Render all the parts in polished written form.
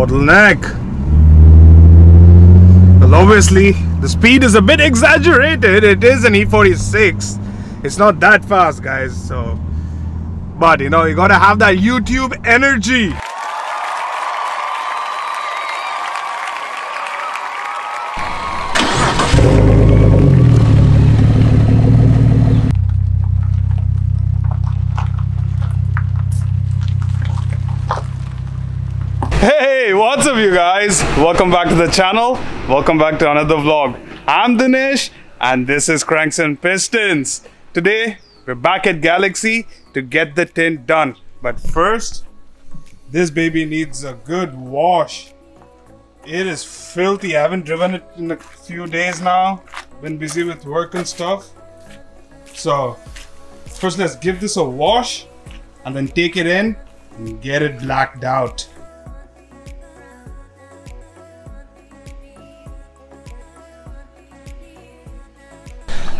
bottleneck. Well, obviously the speed is a bit exaggerated. It is an E46. It's not that fast, guys. So, but you know, you gotta have that YouTube energy. Hey, what's up you guys? Welcome back to the channel. Welcome back to another vlog. I'm Dinesh and this is Cranks and Pistons. Today we're back at Galaxy to get the tint done. But first, this baby needs a good wash. It is filthy. I haven't driven it in a few days now. Been busy with work and stuff. So first let's give this a wash and then take it in and get it blacked out.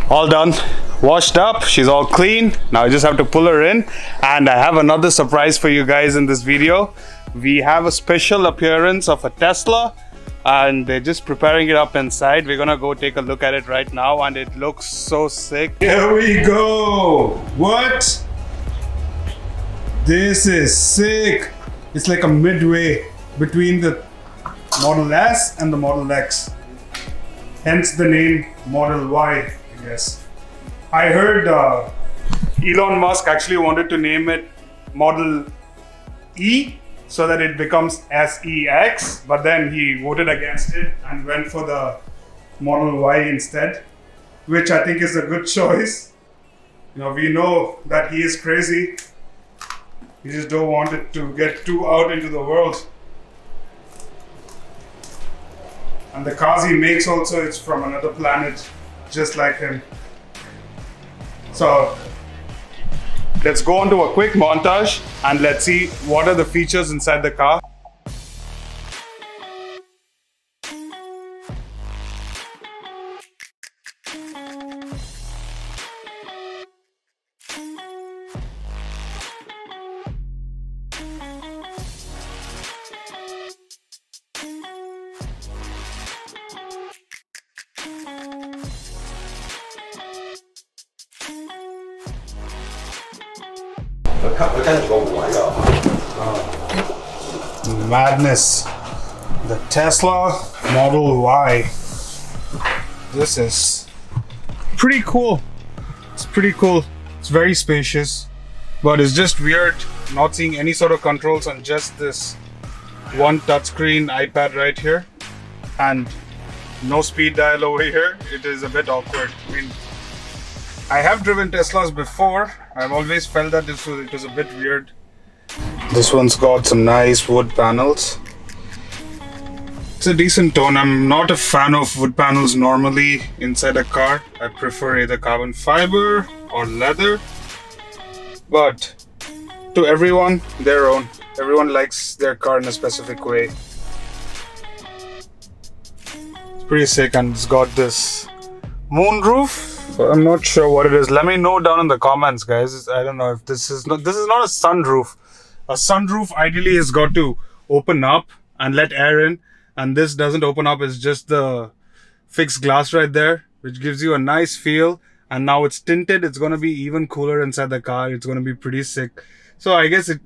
All done, washed up, she's all clean. Now I just have to pull her in, and I have another surprise for you guys in this video. We have a special appearance of a Tesla and they're just preparing it up inside. We're gonna go take a look at it right now and it looks so sick. Here we go. What? This is sick. It's like a midway between the Model S and the Model X. Hence the name Model Y. Yes, I heard Elon Musk actually wanted to name it Model E so that it becomes SEX, but then he voted against it and went for the Model Y instead, which I think is a good choice. You know, we know that he is crazy. We just don't want it to get too out into the world. And the cars he makes also, it's from another planet. Just like him. So let's go on to a quick montage and let's see what are the features inside the car. Madness. The Tesla Model Y. This is pretty cool. It's pretty cool. It's very spacious, but it's just weird not seeing any sort of controls on just this one touchscreen iPad right here and no speed dial over here. It is a bit awkward. I mean, I have driven Teslas before. I've always felt that it was a bit weird. This one's got some nice wood panels. It's a decent tone. I'm not a fan of wood panels normally inside a car. I prefer either carbon fiber or leather. But to everyone, their own. Everyone likes their car in a specific way. It's pretty sick, and it's got this moonroof. I'm not sure what it is. Let me know down in the comments, guys. I don't know if this is not a sunroof. A sunroof ideally has got to open up and let air in, and this doesn't open up. It's just the fixed glass right there, which gives you a nice feel. And now it's tinted. It's going to be even cooler inside the car. It's going to be pretty sick. So I guess it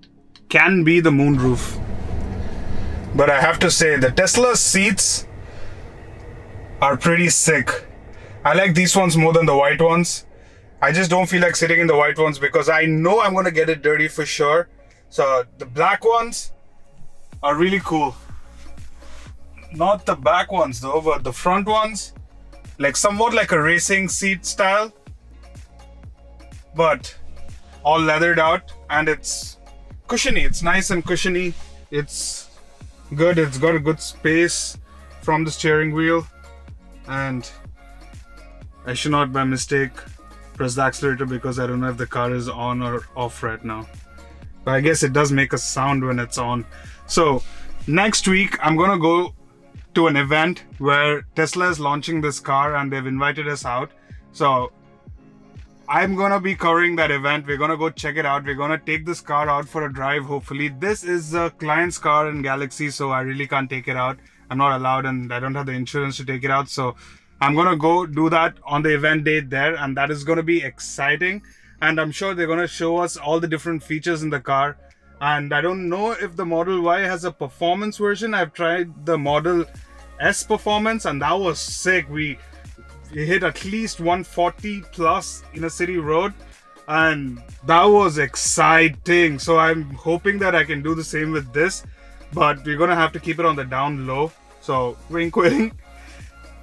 can be the moonroof. But I have to say, the Tesla seats are pretty sick. I like these ones more than the white ones. I just don't feel like sitting in the white ones because I know I'm going to get it dirty for sure. So the black ones are really cool. Not the back ones though, but the front ones, like somewhat like a racing seat style, but all leathered out, and it's cushiony. It's nice and cushiony. It's good. It's got a good space from the steering wheel, and I should not by mistake press the accelerator because I don't know if the car is on or off right now. But I guess it does make a sound when it's on. So next week I'm gonna go to an event where Tesla is launching this car and they've invited us out. So I'm gonna be covering that event. We're gonna go check it out. We're gonna take this car out for a drive, hopefully. This is a client's car in Galaxy, so I really can't take it out. I'm not allowed and I don't have the insurance to take it out. So I'm gonna go do that on the event date there, and that is gonna be exciting. And I'm sure they're gonna show us all the different features in the car. And I don't know if the Model Y has a performance version. I've tried the Model S performance and that was sick. We hit at least 140 plus in a city road and that was exciting. So I'm hoping that I can do the same with this, but we're gonna have to keep it on the down low. So wink wink.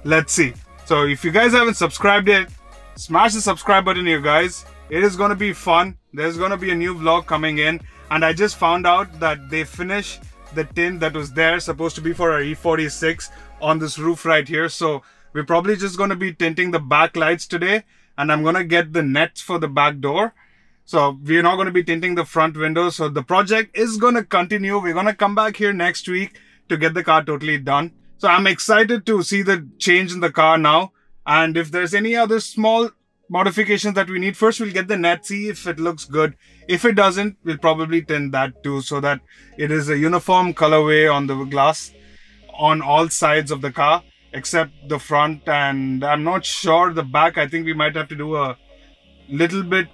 Let's see. So if you guys haven't subscribed yet, smash the subscribe button, you guys. It is gonna be fun. There's gonna be a new vlog coming in, and I just found out that they finished the tint that was there, supposed to be for our E46 on this roof right here. So we're probably just gonna be tinting the back lights today, and I'm gonna get the nets for the back door. So we're not gonna be tinting the front windows. So the project is gonna continue. We're gonna come back here next week to get the car totally done. So I'm excited to see the change in the car now. And if there's any other small modifications that we need, first we'll get the net, see if it looks good. If it doesn't, we'll probably tint that too, so that it is a uniform colorway on the glass on all sides of the car except the front, and I'm not sure the back. I think we might have to do a little bit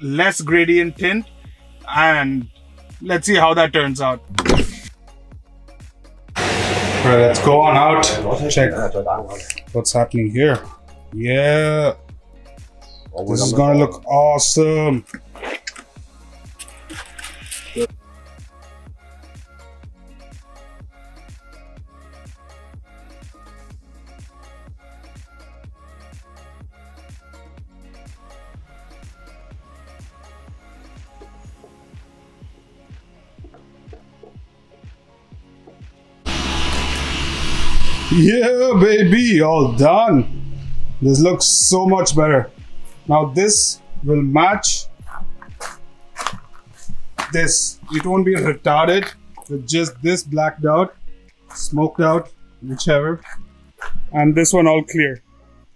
less gradient tint, and let's see how that turns out. Alright, let's go on out, check what's happening here. Yeah, this is gonna look awesome. Yeah, baby, all done. This looks so much better. Now this will match this. It won't be retarded with just this blacked out, smoked out, whichever. And this one all clear.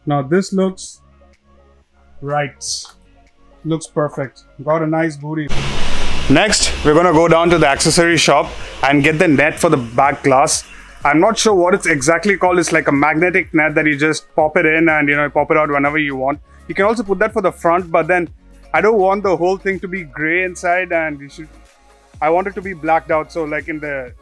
Now this looks right. Looks perfect. Got a nice booty. Next, we're gonna go down to the accessory shop and get the net for the back glass. I'm not sure what it's exactly called. It's like a magnetic net that you just pop it in and pop it out whenever you want. You can also put that for the front, but then I don't want the whole thing to be gray inside, and I want it to be blacked out. So like in the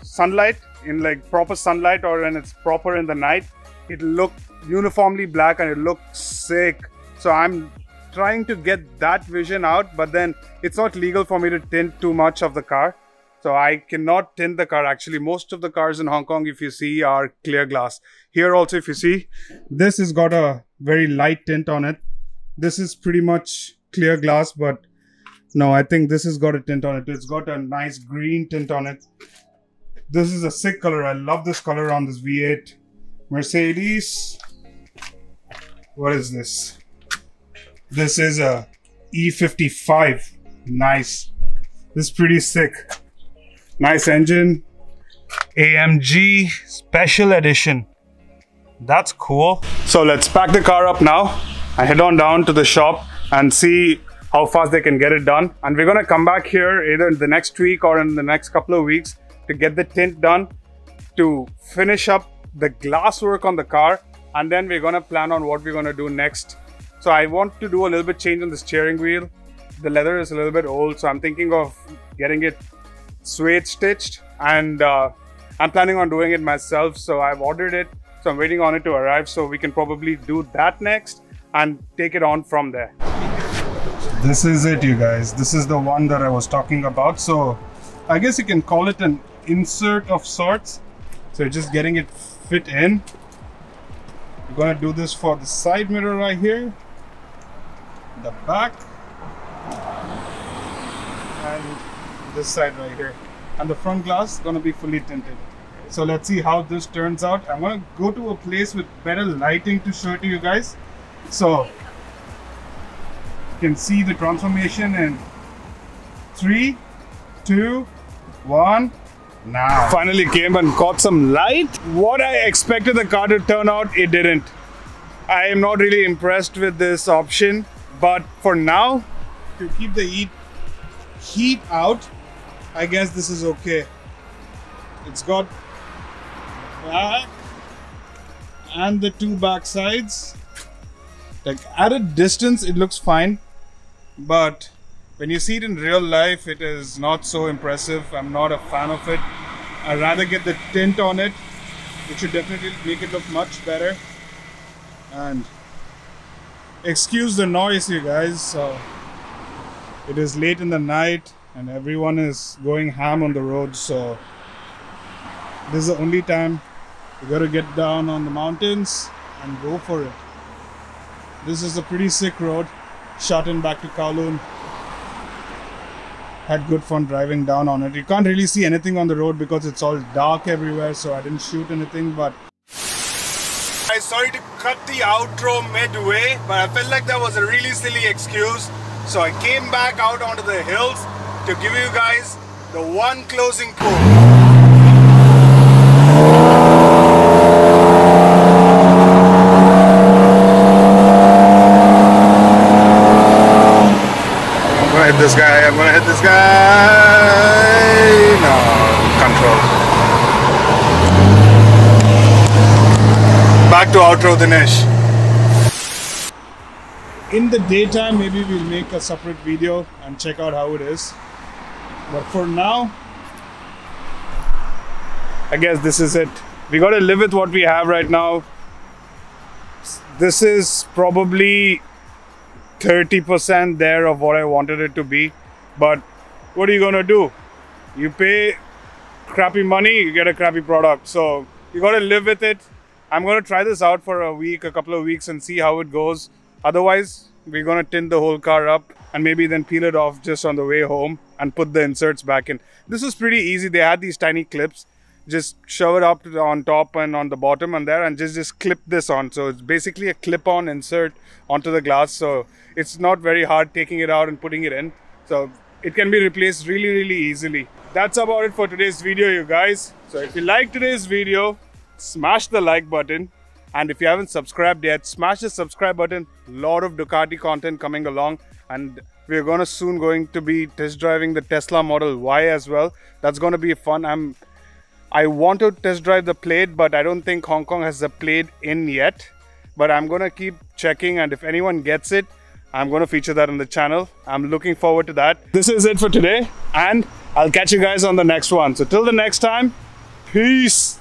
sunlight, in like proper sunlight, or when it's proper in the night, it look uniformly black and it looks sick. So I'm trying to get that vision out, but then it's not legal for me to tint too much of the car. So I cannot tint the car. Actually, most of the cars in Hong Kong, if you see, are clear glass. Here also, if you see, this has got a very light tint on it. This is pretty much clear glass, but no, I think this has got a tint on it. It's got a nice green tint on it. This is a sick color. I love this color on this V8 Mercedes. What is this? This is a E55. Nice. This is pretty sick. Nice engine. AMG Special Edition. That's cool. So let's pack the car up now and head on down to the shop and see how fast they can get it done. And we're gonna come back here either in the next week or in the next couple of weeks to get the tint done, to finish up the glass work on the car, and then we're gonna plan on what we're gonna do next. So I want to do a little bit change on the steering wheel. The leather is a little bit old, so I'm thinking of getting it suede stitched, and I'm planning on doing it myself. So I've ordered it, so I'm waiting on it to arrive, so we can probably do that next and take it on from there. This is it, you guys. This is the one that I was talking about. So I guess you can call it an insert of sorts. So you're just getting it fit in. We're gonna do this for the side mirror right here, the back, and this side right here, and the front glass is gonna be fully tinted. So let's see how this turns out. I'm gonna go to a place with better lighting to show it to you guys, so you can see the transformation in 3, 2, 1. Now finally came and caught some light. What I expected the car to turn out, it didn't. I am not really impressed with this option. But for now, to keep the heat out, I guess this is okay. It's got back and the two back sides. Like at a distance, it looks fine, but when you see it in real life, it is not so impressive. I'm not a fan of it. I'd rather get the tint on it, which should definitely make it look much better. And excuse the noise, you guys. So it is late in the night and everyone is going ham on the road. So this is the only time you gotta get down on the mountains and go for it. This is a pretty sick road. Shot in back to Kowloon. Had good fun driving down on it. You can't really see anything on the road because it's all dark everywhere, so I didn't shoot anything. But I'm sorry to cut the outro midway, but I felt like that was a really silly excuse. So I came back out onto the hills to give you guys the one closing pull. Hit this guy, I'm gonna hit this guy. No, control. Back to outro, Dinesh. In the daytime, maybe we'll make a separate video and check out how it is. But for now, I guess this is it. We gotta live with what we have right now. This is probably 30% there of what I wanted it to be, but what are you gonna do? You pay crappy money, you get a crappy product, so you gotta live with it. I'm gonna try this out for a couple of weeks and see how it goes. Otherwise, we're gonna tint the whole car up and maybe then peel it off just on the way home and put the inserts back in. This was pretty easy. They had these tiny clips. Just shove it up on top and on the bottom and there and just clip this on. So it's basically a clip-on insert onto the glass. So it's not very hard taking it out and putting it in. So it can be replaced really easily. That's about it for today's video, you guys. So if you like today's video, smash the like button. And if you haven't subscribed yet, smash the subscribe button. A lot of Ducati content coming along. And we're going to be test driving the Tesla Model Y as well. That's going to be fun. I want to test drive the Plaid, but I don't think Hong Kong has the Plaid in yet. But I'm going to keep checking, and if anyone gets it, I'm going to feature that on the channel. I'm looking forward to that. This is it for today, and I'll catch you guys on the next one. So till the next time, peace.